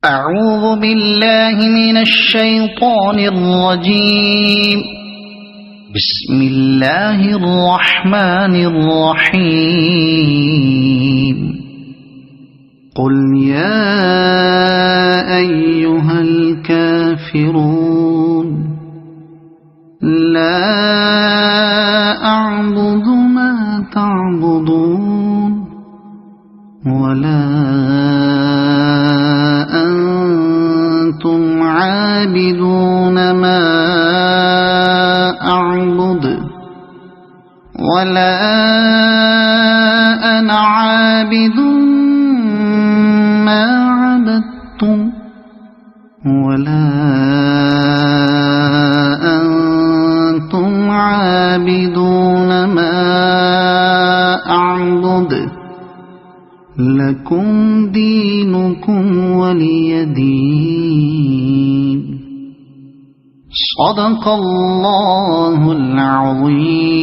أعوذ بالله من الشيطان الرجيم. بسم الله الرحمن الرحيم. قل يا أيها الكافرون لا أعبد ما تعبدون ولا أنتم عابدون ما أعبد ولا أنا عابد ما عبدتم ولا أنتم عابدون ما أعبد لكم دينكم ولي دين. صدق الله العظيم.